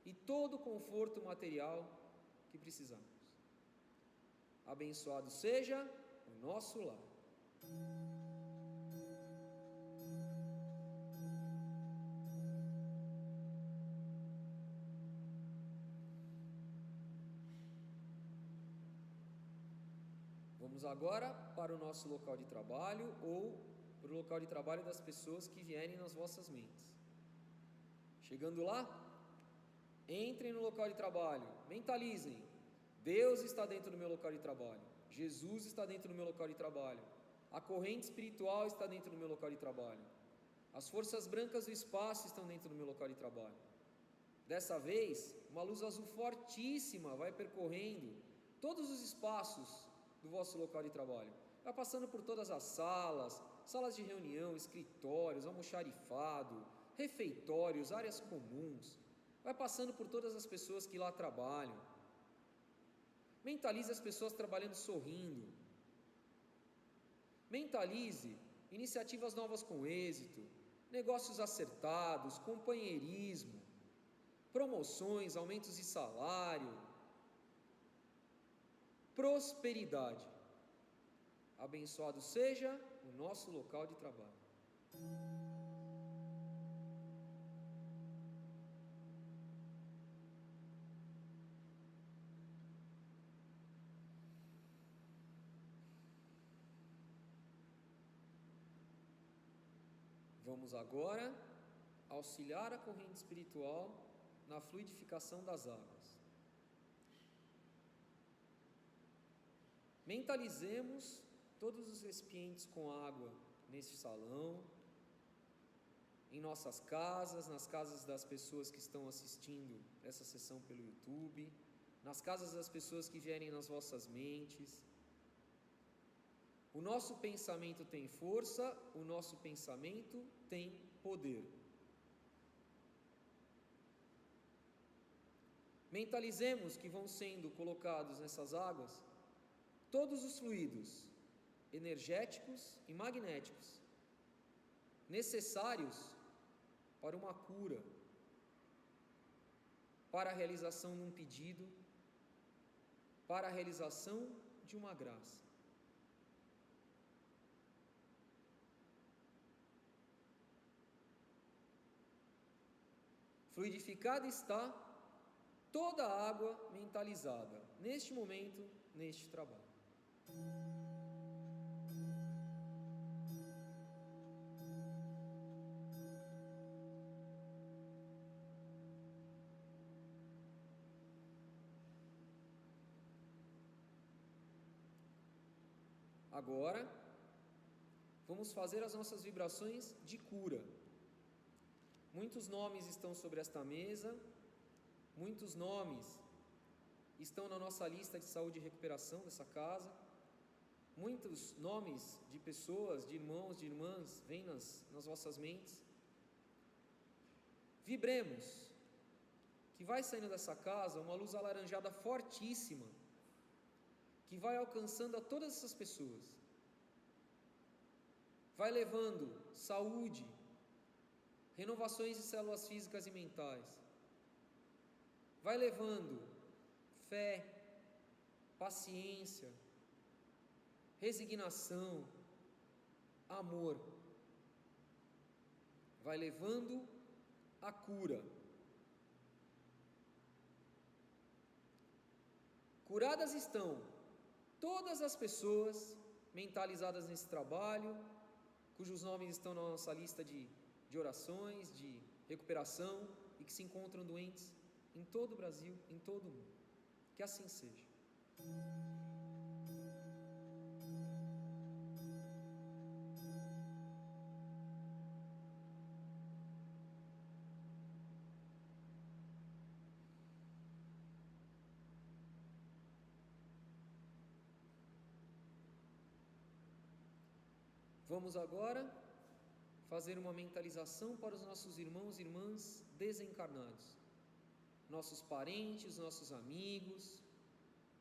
e todo o conforto material que precisamos. Abençoado seja o nosso lar. Vamos agora para o nosso local de trabalho ou para o local de trabalho das pessoas que vierem nas vossas mentes. Chegando lá, entrem no local de trabalho, mentalizem: Deus está dentro do meu local de trabalho, Jesus está dentro do meu local de trabalho, a corrente espiritual está dentro do meu local de trabalho, as forças brancas do espaço estão dentro do meu local de trabalho. Dessa vez, uma luz azul fortíssima vai percorrendo todos os espaços do vosso local de trabalho, vai passando por todas as salas, salas de reunião, escritórios, almoxarifado, refeitórios, áreas comuns, vai passando por todas as pessoas que lá trabalham. Mentalize as pessoas trabalhando sorrindo, mentalize iniciativas novas com êxito, negócios acertados, companheirismo, promoções, aumentos de salário, prosperidade. Abençoado seja o nosso local de trabalho. Vamos agora auxiliar a corrente espiritual na fluidificação das águas. Mentalizemos todos os recipientes com água neste salão, em nossas casas, nas casas das pessoas que estão assistindo essa sessão pelo YouTube, nas casas das pessoas que vierem nas vossas mentes. O nosso pensamento tem força, o nosso pensamento tem poder. Mentalizemos que vão sendo colocados nessas águas todos os fluidos energéticos e magnéticos necessários para uma cura, para a realização de um pedido, para a realização de uma graça. Fluidificada está toda a água mentalizada, neste momento, neste trabalho. Agora, vamos fazer as nossas vibrações de cura. Muitos nomes estão sobre esta mesa, muitos nomes estão na nossa lista de saúde e recuperação dessa casa, muitos nomes de pessoas, de irmãos, de irmãs, vêm nas vossas mentes. Vibremos, que vai saindo dessa casa uma luz alaranjada fortíssima, que vai alcançando a todas essas pessoas, vai levando saúde, renovações de células físicas e mentais, vai levando fé, paciência, resignação, amor, vai levando a cura. Curadas estão todas as pessoas mentalizadas nesse trabalho, cujos nomes estão na nossa lista de orações, de recuperação, e que se encontram doentes em todo o Brasil, em todo o mundo. Que assim seja. Vamos agora fazer uma mentalização para os nossos irmãos e irmãs desencarnados, nossos parentes, nossos amigos,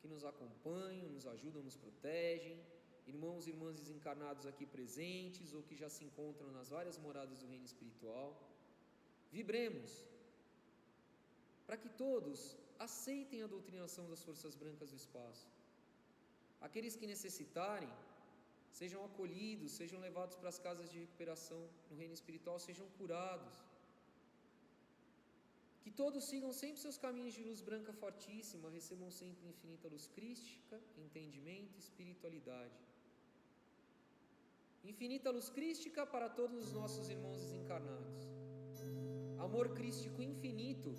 que nos acompanham, nos ajudam, nos protegem, irmãos e irmãs desencarnados aqui presentes ou que já se encontram nas várias moradas do reino espiritual. Vibremos, para que todos aceitem a doutrinação das forças brancas do espaço. Aqueles que necessitarem, sejam acolhidos, sejam levados para as casas de recuperação no reino espiritual, sejam curados. Que todos sigam sempre seus caminhos de luz branca fortíssima, recebam sempre infinita luz crística, entendimento e espiritualidade. Infinita luz crística para todos os nossos irmãos desencarnados. Amor crístico infinito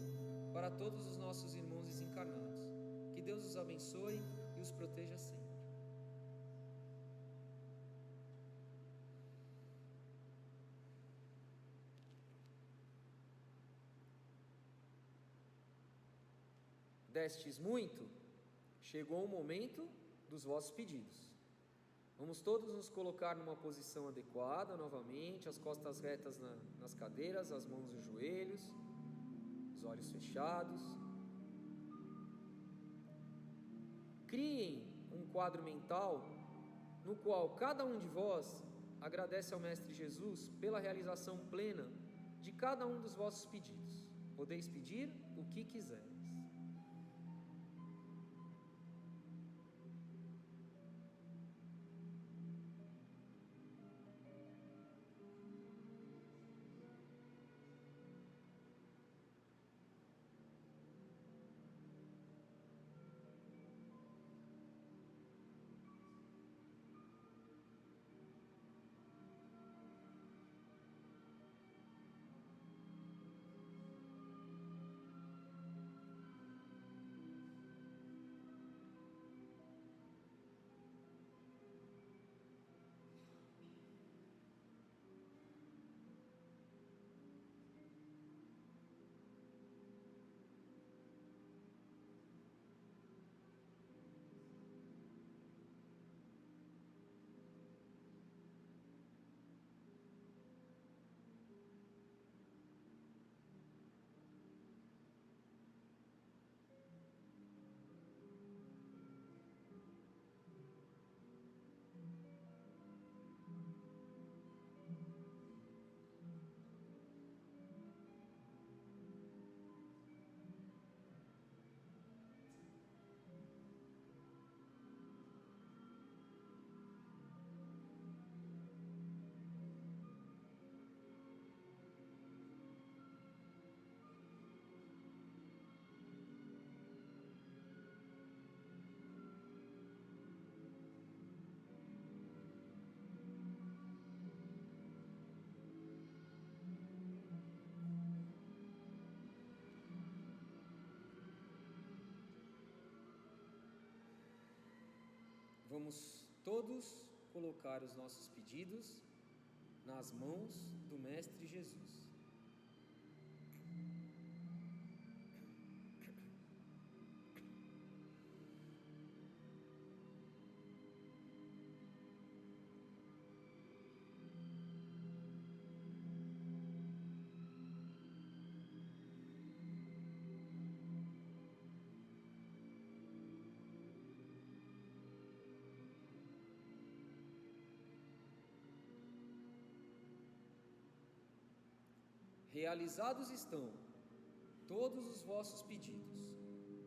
para todos os nossos irmãos desencarnados. Que Deus os abençoe e os proteja sempre. Destes muito, chegou o momento dos vossos pedidos. Vamos todos nos colocar numa posição adequada novamente, as costas retas nas cadeiras, as mãos nos joelhos, os olhos fechados. Criem um quadro mental no qual cada um de vós agradece ao Mestre Jesus pela realização plena de cada um dos vossos pedidos. Podeis pedir o que quiseres. Vamos todos colocar os nossos pedidos nas mãos do Mestre Jesus. Realizados estão todos os vossos pedidos,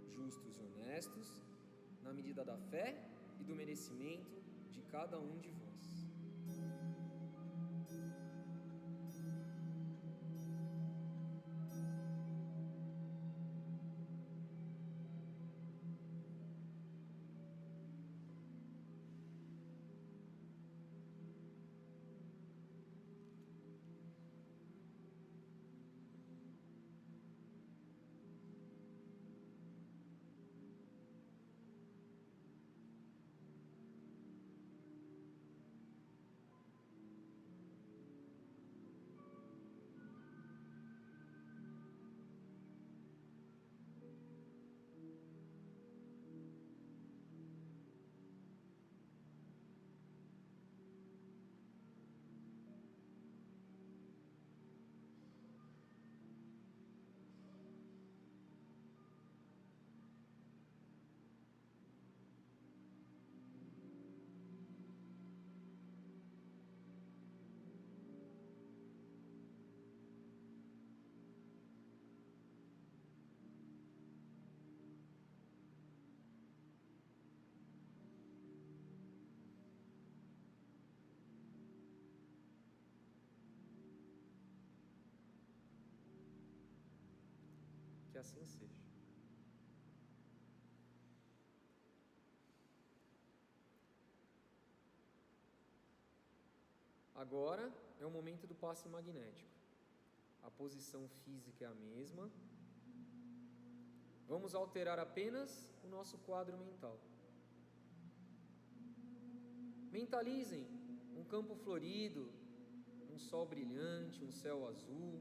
justos e honestos, na medida da fé e do merecimento de cada um de vós. Que assim seja. Agora é o momento do passe magnético. A posição física é a mesma. Vamos alterar apenas o nosso quadro mental. Mentalizem um campo florido, um sol brilhante, um céu azul,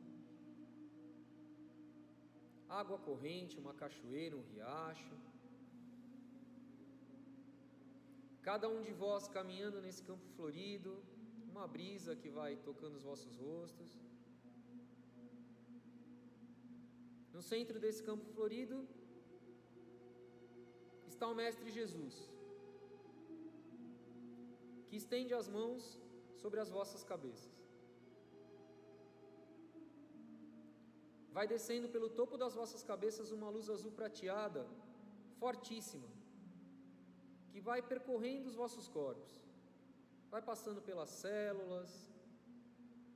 água corrente, uma cachoeira, um riacho. Cada um de vós caminhando nesse campo florido, uma brisa que vai tocando os vossos rostos. No centro desse campo florido está o Mestre Jesus, que estende as mãos sobre as vossas cabeças. Vai descendo pelo topo das vossas cabeças uma luz azul prateada, fortíssima, que vai percorrendo os vossos corpos, vai passando pelas células,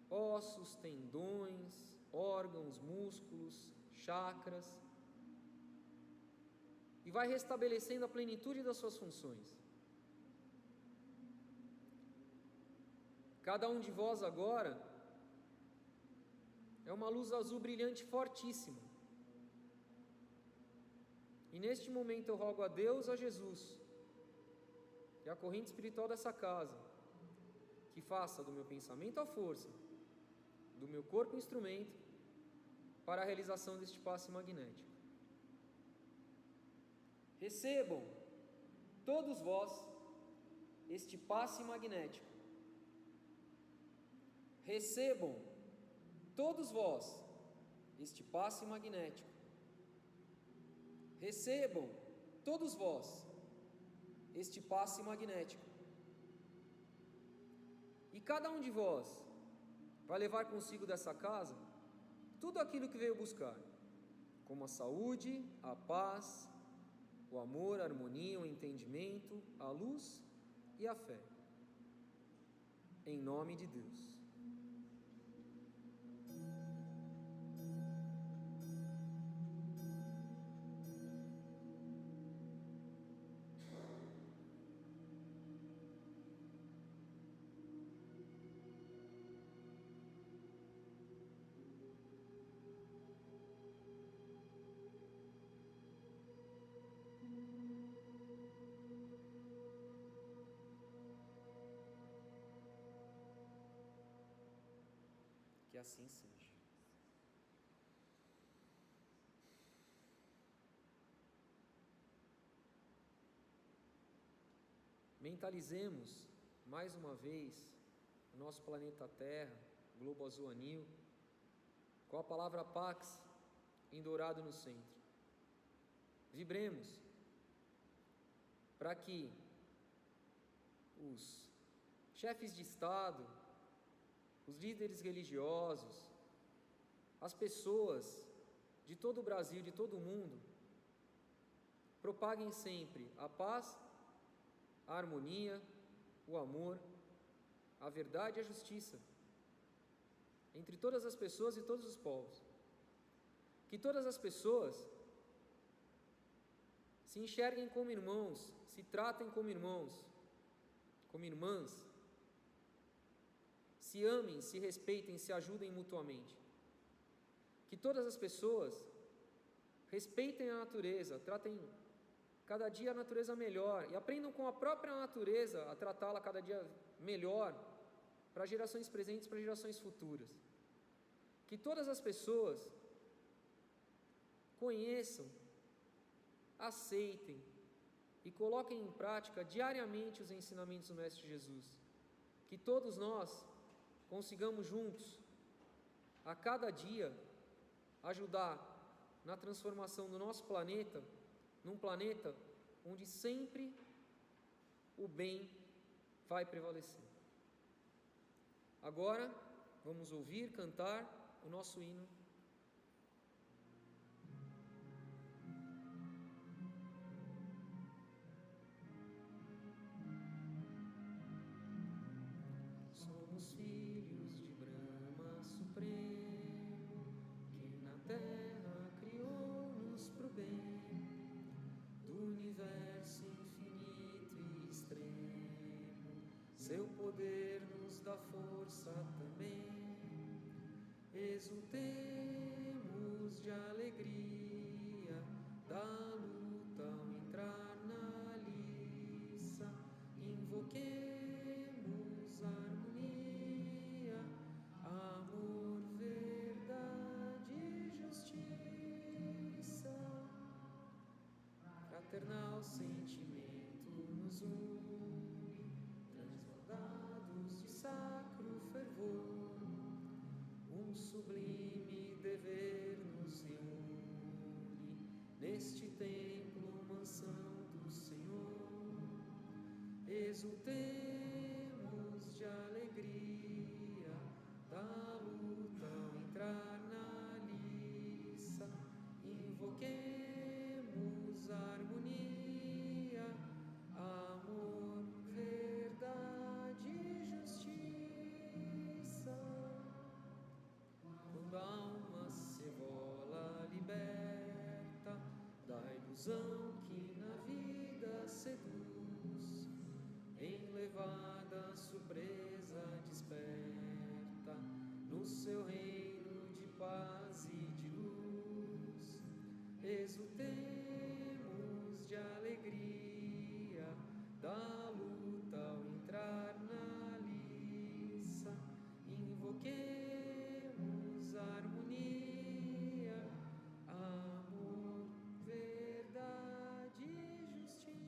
ossos, tendões, órgãos, músculos, chakras, e vai restabelecendo a plenitude das suas funções. Cada um de vós agora é uma luz azul brilhante fortíssima. E neste momento eu rogo a Deus, a Jesus e a corrente espiritual dessa casa, que faça do meu pensamento a força, do meu corpo instrumento, para a realização deste passe magnético. Recebam, todos vós, este passe magnético. Recebam, todos vós, este passe magnético. Recebam, todos vós, este passe magnético. E cada um de vós vai levar consigo dessa casa tudo aquilo que veio buscar, como a saúde, a paz, o amor, a harmonia, o entendimento, a luz e a fé. Em nome de Deus. Que assim seja. Mentalizemos mais uma vez o nosso planeta Terra, globo azul anil, com a palavra Pax em dourado no centro. Vibremos para que os chefes de Estado, os líderes religiosos, as pessoas de todo o Brasil, de todo o mundo, propaguem sempre a paz, a harmonia, o amor, a verdade e a justiça entre todas as pessoas e todos os povos. Que todas as pessoas se enxerguem como irmãos, se tratem como irmãos, como irmãs, se amem, se respeitem, se ajudem mutuamente. Que todas as pessoas respeitem a natureza, tratem cada dia a natureza melhor e aprendam com a própria natureza a tratá-la cada dia melhor para gerações presentes, para gerações futuras. Que todas as pessoas conheçam, aceitem e coloquem em prática diariamente os ensinamentos do Mestre Jesus. Que todos nós consigamos juntos, a cada dia, ajudar na transformação do nosso planeta, num planeta onde sempre o bem vai prevalecer. Agora, vamos ouvir, cantar o nosso hino. Somos filhos de Brahma Supremo, que na terra criou-nos pro bem, do universo infinito e extremo, seu poder nos dá força também. Exultemos de alegria da luta ao entrar na liça, invoquemos a harmonia, amor, verdade e justiça. Fraternal sentimento nos une, transbordados de sacro fervor. Um sublime dever nos reúne neste templo, mansão do Senhor. Exultemos de alegria ilusão que na vida seduz, em levada surpresa desperta, no seu reino de paz e de luz, exultemos de alegria, da luta ao entrar na liça, invoquemos harmonia, amor, verdade e justiça.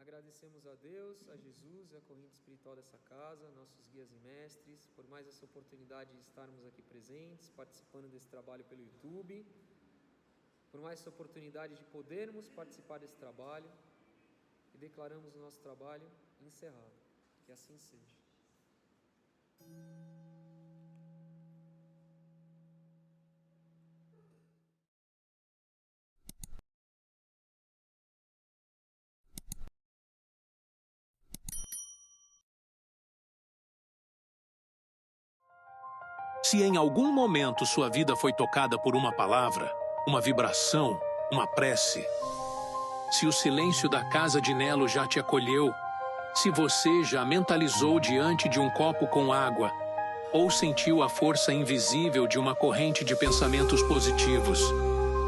Agradecemos a Deus, a Jesus e a corrente espiritual dessa casa, nossos guias e mestres, por mais essa oportunidade de estarmos aqui presentes, participando desse trabalho pelo YouTube, por mais essa oportunidade de podermos participar desse trabalho, e declaramos o nosso trabalho encerrado. Que assim seja. Se em algum momento sua vida foi tocada por uma palavra, uma vibração, uma prece, se o silêncio da casa de Nelo já te acolheu, se você já mentalizou diante de um copo com água, ou sentiu a força invisível de uma corrente de pensamentos positivos,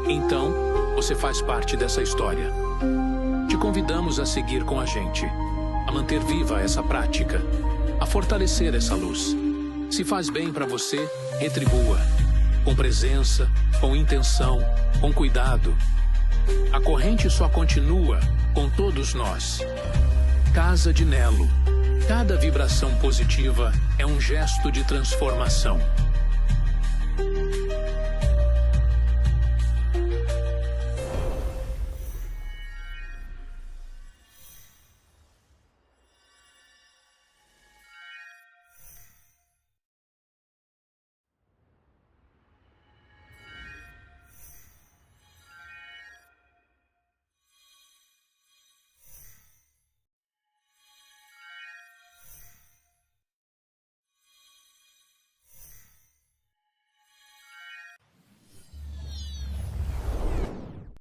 então você faz parte dessa história. Te convidamos a seguir com a gente, a manter viva essa prática, a fortalecer essa luz. Se faz bem para você, retribua. Com presença, com intenção, com cuidado. A corrente só continua com todos nós. Casa de Nelo. Cada vibração positiva é um gesto de transformação.